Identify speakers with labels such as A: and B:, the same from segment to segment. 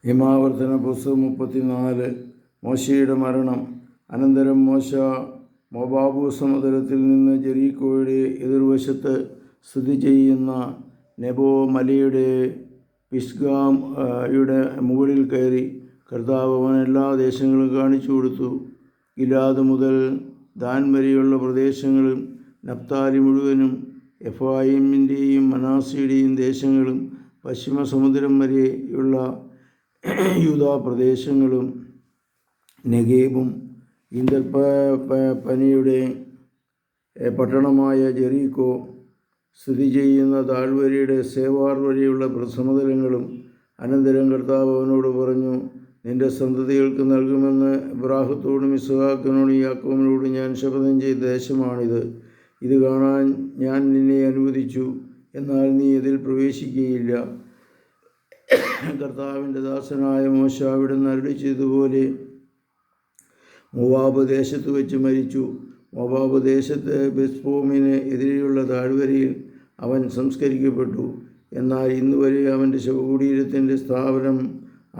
A: ഹിമാവർത്തന പുസ്തകം 34. മോശയുടെ മരണം. അനന്തരം മോശ മോവാബ് സമുദ്രത്തിൽ നിന്ന് ജെറീക്കോയുടെ എതിർവശത്ത് സ്ഥിതി ചെയ്യുന്ന നെബോ മലയുടെ പിസ്ഗയുടെ മുകളിൽ കയറി. കർത്താവ് അവൻ എല്ലാ ദേശങ്ങളും കാണിച്ചു കൊടുത്തു. ഗിലാദ് മുതൽ ദാൻ വരെയുള്ള പ്രദേശങ്ങളും നഫ്താലി മുഴുവനും എഫ്രായീമിൻ്റെയും മനാസയുടെയും ദേശങ്ങളും പശ്ചിമ സമുദ്രം വരെയുള്ള യൂദാ പ്രദേശങ്ങളും നെഗേബും ഈന്തൽപ്പനയുടെ പട്ടണമായ ജെറീക്കോ സ്ഥിതി ചെയ്യുന്ന താഴ്വരയുടെ സേവാർ വരെയുള്ള സമതലങ്ങളും. അനന്തരം കർത്താവ് അവനോട് പറഞ്ഞു, നിന്റെ സന്തതികൾക്ക് നൽകുമെന്ന് ഇബ്രാഹത്തോടും ഇസ്ഹാക്കിനോടും യാക്കോബിനോടും ഞാൻ ശപഥം ചെയ്ത ദേശമാണിത്. ഇത് കാണാൻ ഞാൻ നിന്നെ അനുവദിച്ചു, എന്നാൽ നീ ഇതിൽ പ്രവേശിക്കുകയില്ല. കർത്താവിൻ്റെ ദാസനായ മോശ അവിടുന്ന് അരുളിച്ചതുപോലെ മോവാബ് ദേശത്ത് വെച്ച് മരിച്ചു. മോവാബ് ദേശത്ത് ബെത്സ്പോമിന് എതിരെയുള്ള താഴ്വരയിൽ അവൻ സംസ്കരിക്കപ്പെട്ടു. എന്നാൽ ഇന്നുവരെ അവൻ്റെ ശവകുടീരത്തിൻ്റെ സ്ഥാപനം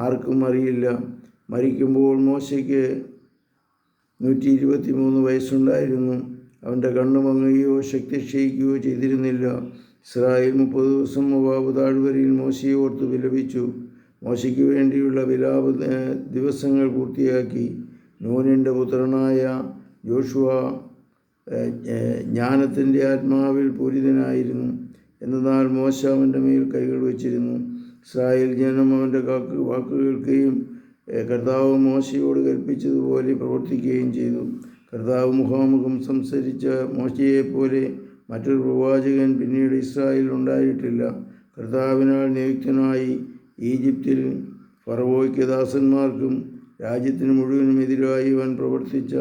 A: ആർക്കും അറിയില്ല. മരിക്കുമ്പോൾ മോശയ്ക്ക് 123 വയസ്സുണ്ടായിരുന്നു. അവൻ്റെ കണ്ണ് മങ്ങുകയോ ശക്തി ക്ഷയിക്കുകയോ ചെയ്തിരുന്നില്ല. ഇസ്രായേൽ 30 ദിവസം മോവാബ് താഴ്വരയിൽ മോശയെ ഓർത്ത് വിലപിച്ചു. മോശയ്ക്ക് വേണ്ടിയുള്ള വിലാപ ദിവസങ്ങൾ പൂർത്തിയാക്കി. നൂനിൻ്റെ പുത്രനായ യോശുവ ജ്ഞാനത്തിൻ്റെ ആത്മാവിൽ പൂരിതനായിരുന്നു. എന്നാൽ മോശ അവൻ്റെ മേൽ കൈകൾ വച്ചിരുന്നു. ഇസ്രായേൽ ജനം അവൻ്റെ വാക്ക് കേൾക്കുകയും കർത്താവ് മോശയോട് കൽപ്പിച്ചതുപോലെ പ്രവർത്തിക്കുകയും ചെയ്തു. കർത്താവ് മുഖാമുഖം സംസാരിച്ച മോശയെപ്പോലെ മറ്റൊരു പ്രവാചകൻ പിന്നീട് ഇസ്രായേലിൽ ഉണ്ടായിട്ടില്ല. കർത്താവിനാൽ നിയുക്തനായി ഈജിപ്തിൽ ഫറവോയ്ക്ക് ദാസന്മാർക്കും രാജ്യത്തിന് മുഴുവനും എതിരായി അവൻ പ്രവർത്തിച്ച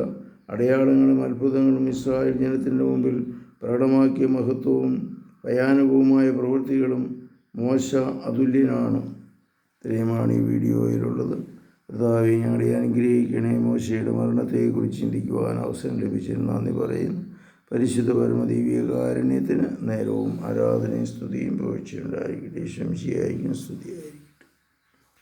A: അടയാളങ്ങളും അത്ഭുതങ്ങളും ഇസ്രായേൽ ജനത്തിൻ്റെ മുമ്പിൽ പ്രകടമാക്കിയ മഹത്വവും ഭയാനകവുമായ പ്രവൃത്തികളും മോശ അതുല്യനാണ്. ഇത്രയുമാണ് ഈ വീഡിയോയിലുള്ളത്. കർത്താവെ, ഞങ്ങളെ അനുഗ്രഹിക്കണേ. മോശയുടെ മരണത്തെക്കുറിച്ച് ചിന്തിക്കുവാൻ അവസരം ലഭിച്ചതിന് നന്ദി പറയുന്നു. പരിശുദ്ധ പരമദിവ്യകാരുണ്യത്തിന് നേരവും ആരാധനയും സ്തുതിയും പുകഴ്ചയുണ്ടായിരിക്കട്ടെ. ശംസിയായിരിക്കും സ്തുതിയായിരിക്കും.